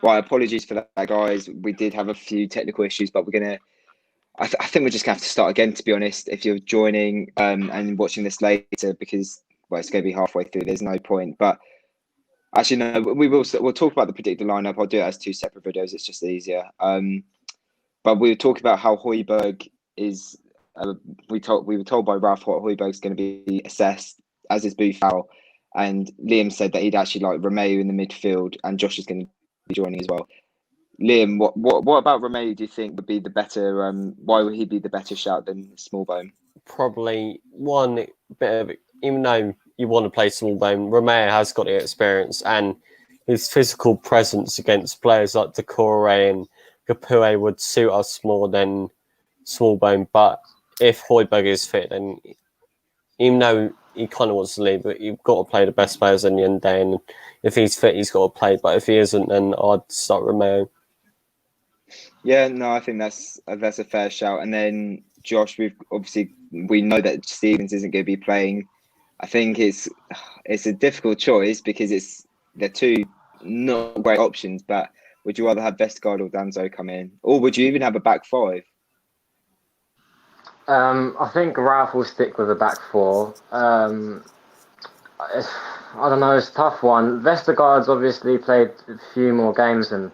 Right, apologies for that, guys. We did have a few technical issues, but we're gonna. I think we're just gonna have to start again. To be honest, if you're joining and watching this later, because it's gonna be halfway through. There's no point. But actually, no, we'll talk about the predicted lineup. I'll do it as two separate videos. It's just easier. But we were talking about how Højbjerg is. We were told by Ralph Højbjerg's going to be assessed, as is Boufal, and Liam said that he'd actually like Romeu in the midfield, and Josh is going to be joining as well. Liam, what about Romeu do you think would be the better? Why would he be the better shout than Smallbone? Probably one bit of, even though you want to play Smallbone, Romeu has got the experience and his physical presence against players like Decore and Capoue would suit us more than Smallbone. But if Højbjerg is fit, then even though he kind of wants to leave, but you've got to play the best players in the end of the day. And if he's fit, he's got to play. But if he isn't, then I'd start Romeu. Yeah, no, I think that's a fair shout. And then Josh, we know that Stevens isn't going to be playing. I think it's a difficult choice because they're two not great options. But would you rather have Vestergaard or Danzo come in, or would you even have a back five? I think Ralph will stick with the back four. I don't know, it's a tough one. Vestergaard's obviously played a few more games than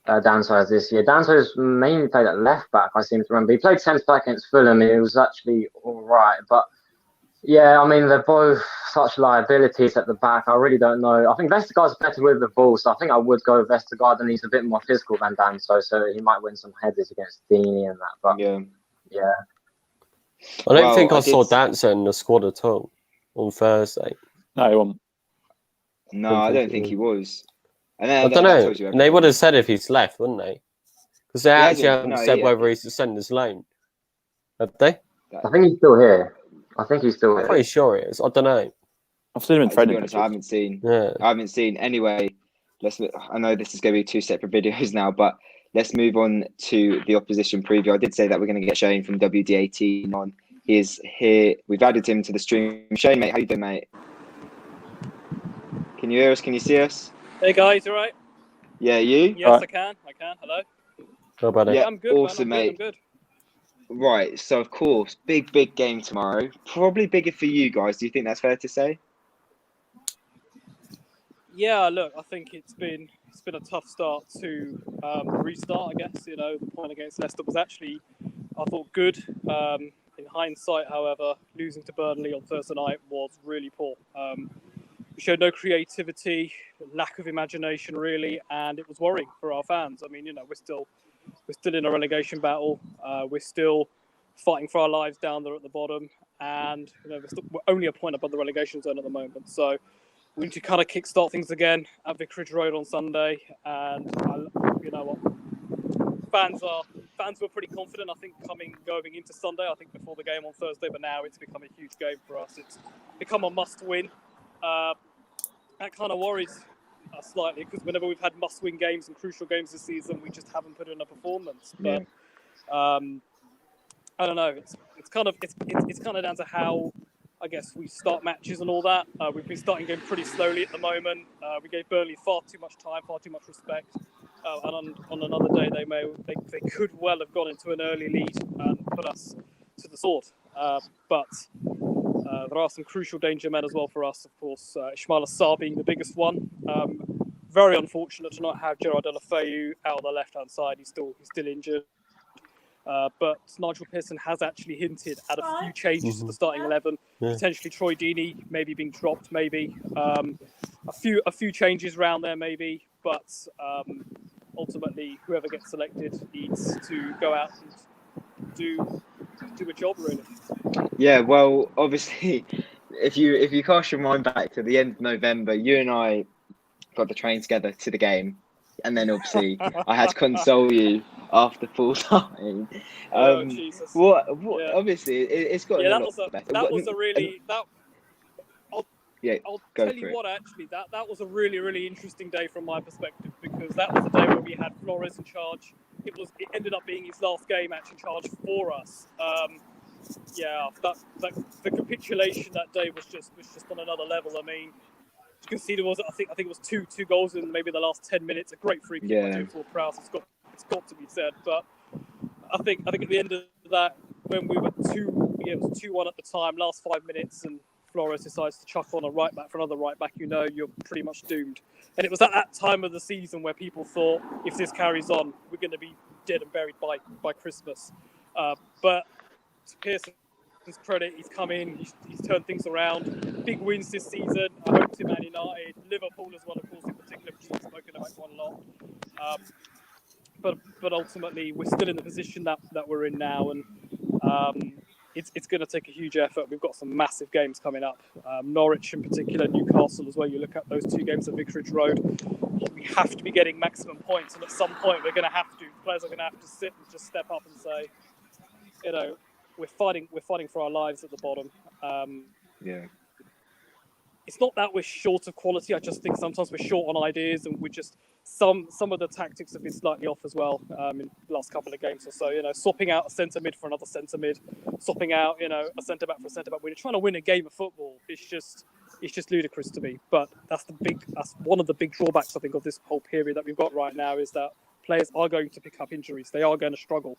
Danzo has this year. Danzo's mainly played at left back, I seem to remember. He played centre back against Fulham, and it was actually all right. But yeah, I mean, they're both such liabilities at the back. I really don't know. I think Vestergaard's better with the ball, so I think I would go with Vestergaard, and he's a bit more physical than Danzo, so he might win some headers against Deeney and that. But yeah. I don't think I saw Dancer in the squad at all on Thursday. No, he wasn't. No, I don't think he was. I don't know. They would have said if he's left, wouldn't they? Because they actually haven't said whether he's a centre's loan. Have they? I think he's still here. I'm pretty sure he is. I don't know. I've seen him in training. I haven't seen. Yeah. I haven't seen. Anyway, I know this is going to be two separate videos now, but let's move on to the opposition preview. I did say that we're going to get Shane from WD18 on. He is here. We've added him to the stream. Shane, mate, how you doing, mate? Can you hear us? Can you see us? Hey, guys, all right? Yeah, you? Yes, right. I can. Hello. How about it? Yeah, I'm good, awesome, mate. I'm good. Right, so of course, big game tomorrow. Probably bigger for you guys. Do you think that's fair to say? Yeah, look, I think it's been a tough start to restart. I guess the point against Leicester was actually, I thought, good. In hindsight, however, losing to Burnley on Thursday night was really poor. We showed no creativity, lack of imagination, really, and it was worrying for our fans. I mean, we're still in a relegation battle. We're still fighting for our lives down there at the bottom, and we're only a point above the relegation zone at the moment. So we need to kind of kickstart things again at Vicarage Road on Sunday. And you know what, fans were pretty confident. I think going into Sunday. I think before the game on Thursday, but now it's become a huge game for us. It's become a must-win. That kind of worries us slightly because whenever we've had must-win games and crucial games this season, we just haven't put in a performance. But I don't know. It's kind of down to how, I guess, we start matches and all that. We've been starting games pretty slowly at the moment. We gave Burnley far too much time, far too much respect. And on another day, they could well have gone into an early lead and put us to the sword. But there are some crucial danger men as well for us, of course. Ismail Assar being the biggest one. Very unfortunate to not have Gerard Deulofeu out on the left-hand side. He's still injured. But Nigel Pearson has actually hinted at a few changes to the starting 11. Yeah. Potentially Troy Deeney maybe being dropped, maybe a few changes around there, maybe. But ultimately, whoever gets selected needs to go out and do a job, really. Yeah, well, obviously, if you cast your mind back to the end of November, you and I got the train together to the game, and then obviously I had to console you after full time. Jesus. Yeah. Obviously, it's got that was a really. I'll tell you what, actually, that was a really, really interesting day from my perspective, because that was the day where we had Flores in charge. It ended up being his last game actually in charge for us. The capitulation that day was just on another level. I mean, conceded was I think it was two goals in maybe the last 10 minutes. A great free kick by James Ward-Prowse. It's got to be said. But I think at the end of that, when we were it was 2-1 at the time, last 5 minutes, and Flores decides to chuck on a right back for another right back, you're pretty much doomed. And it was at that time of the season where people thought, if this carries on, we're going to be dead and buried by Christmas. But to Pearson's credit, he's come in, he's turned things around. Big wins this season. I hope to Man United, Liverpool as well, of course, in particular, which we've spoken about quite a lot. But ultimately, we're still in the position that we're in now, and it's going to take a huge effort. We've got some massive games coming up. Norwich in particular, Newcastle as well. You look at those 2 games at Vicarage Road. We have to be getting maximum points, and at some point, players are going to have to sit and just step up and say, we're fighting for our lives at the bottom. It's not that we're short of quality. I just think sometimes we're short on ideas, and we're just some of the tactics have been slightly off as well in the last couple of games or so. Swapping out a centre mid for another centre mid, swapping out a centre back for a centre back. When you're trying to win a game of football, it's just ludicrous to me. But that's one of the big drawbacks I think of this whole period that we've got right now, is that players are going to pick up injuries. They are going to struggle,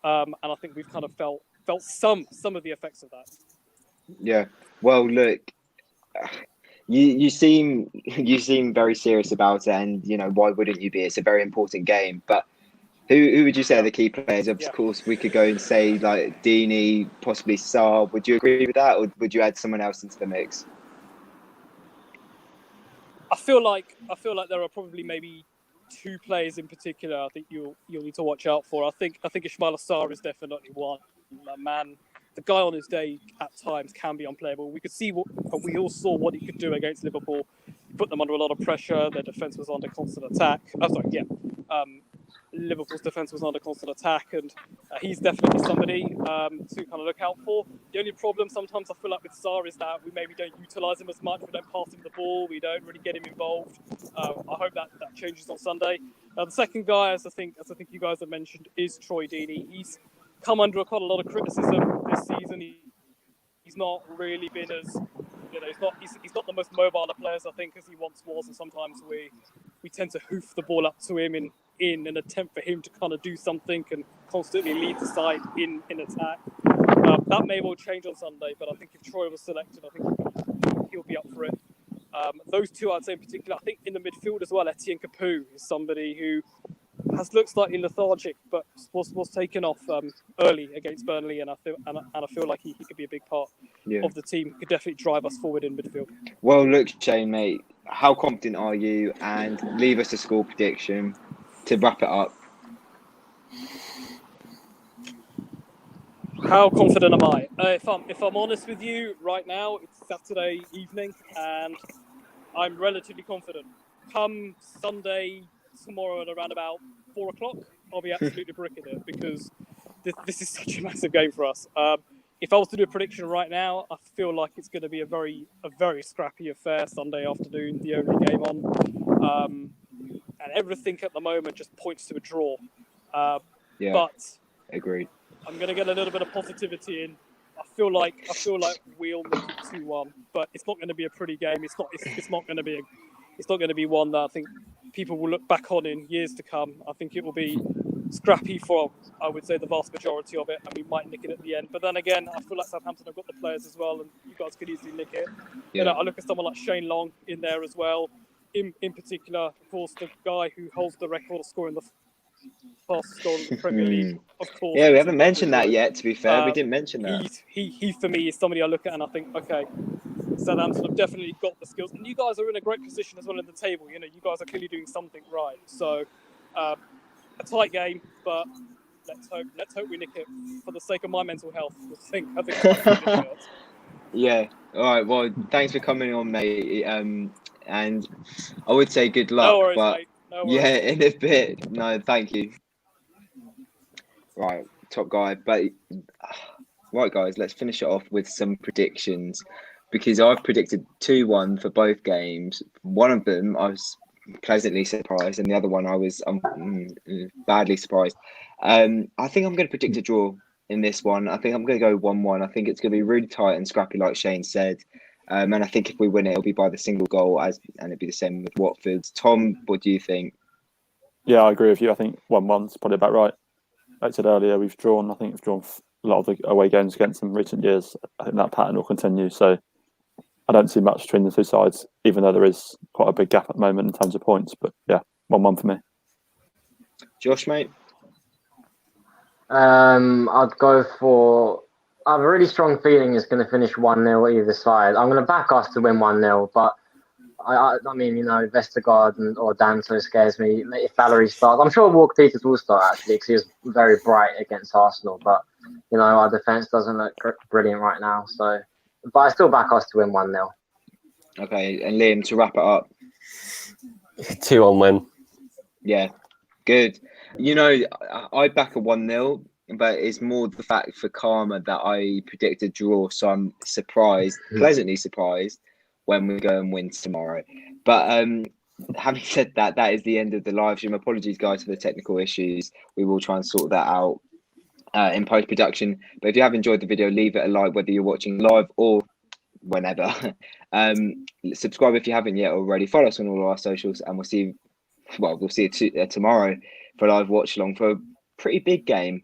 and I think we've kind of felt some of the effects of that. Yeah. Well, look. You seem very serious about it, and why wouldn't you be? It's a very important game. But who would you say are the key players? Of course, we could go and say like Deeney, possibly Sarr. Would you agree with that, or would you add someone else into the mix? I feel like there are probably maybe 2 players in particular I think you'll need to watch out for. I think Ismaila Sarr is definitely one. Man, the guy on his day at times can be unplayable. We all saw what he could do against Liverpool. He put them under a lot of pressure. Their defence was under constant attack. Liverpool's defence was under constant attack, and he's definitely somebody to kind of look out for. The only problem sometimes I feel like with Sarr is that we maybe don't utilise him as much. We don't pass him the ball. We don't really get him involved. I hope that changes on Sunday. The second guy, as I think you guys have mentioned, is Troy Deeney. He's come under quite a lot of criticism this season. He's not really been as he's not the most mobile of players I think as he once was, and sometimes we tend to hoof the ball up to him in an attempt for him to kind of do something and constantly lead the side in attack. That may well change on Sunday, but I think if Troy was selected, I think he'll be up for it. Those 2 I'd say in particular. I think in the midfield as well, Etienne Capoue is somebody who has looked slightly lethargic, but was taken off early against Burnley, and I feel like he could be a big part of the team. He could definitely drive us forward in midfield. Well, look, Shane, mate, how confident are you? And leave us a score prediction to wrap it up. How confident am I? If I'm honest with you, right now it's Saturday evening, and I'm relatively confident. Come Sunday tomorrow at around about 4:00, I'll be absolutely bricking it, because this is such a massive game for us. If I was to do a prediction right now, I feel like it's going to be a very scrappy affair Sunday afternoon, the only game on. And everything at the moment just points to a draw. But agreed. I'm going to get a little bit of positivity in. I feel like we'll make it 2-1, but it's not going to be a pretty game. It's not going to be one that I think people will look back on in years to come. I think it will be scrappy for, I would say, the vast majority of it, and we might nick it at the end. But then again, I feel like Southampton have got the players as well, and you guys could easily nick it. I look at someone like Shane Long in there as well. In particular, of course, the guy who holds the record of scoring the fastest goal in the Premier League, of course. Yeah, we haven't mentioned that yet, to be fair. We didn't mention that. He for me, is somebody I look at and I think, okay, Southampton have definitely got the skills. And you guys are in a great position as well in the table. You guys are clearly doing something right. So, a tight game, but let's hope we nick it for the sake of my mental health. I think Yeah. All right. Well, thanks for coming on, mate. And I would say good luck. No worries, but mate. No worries. Yeah, in a bit. No, thank you. Right, top guy. But right, guys, let's finish it off with some predictions, because I've predicted 2-1 for both games. One of them I was pleasantly surprised, and the other one I was badly surprised. I think I'm going to predict a draw in this one. I think I'm going to go 1-1. I think it's going to be really tight and scrappy, like Shane said. And I think if we win it, it'll be by the single goal, and it'll be the same with Watford. Tom, what do you think? Yeah, I agree with you. I think 1-1 is probably about right. Like I said earlier, I think we've drawn a lot of the away games against them in recent years. I think that pattern will continue. So I don't see much between the two sides, even though there is quite a big gap at the moment in terms of points. But yeah, 1-1 for me. Josh, mate? I'd go for. I have a really strong feeling it's going to finish 1-0 either side. I'm going to back us to win 1-0, but I mean, Vestergaard or Danto scares me. If Valerie starts, I'm sure Walker Peters will start actually because he was very bright against Arsenal. But our defense doesn't look brilliant right now. So, but I still back us to win 1-0. Okay, and Liam, to wrap it up. 2-1 win. Yeah, good. I back a 1-0, but it's more the fact for karma that I predicted draw. So I'm pleasantly surprised when we go and win tomorrow. But having said that, that is the end of the live stream. Apologies, guys, for the technical issues. We will try and sort that out in post-production. But if you have enjoyed the video, leave it a like, whether you're watching live or whenever. Subscribe if you haven't yet already. Follow us on all our socials, and we'll see you tomorrow for a live watch along for a pretty big game.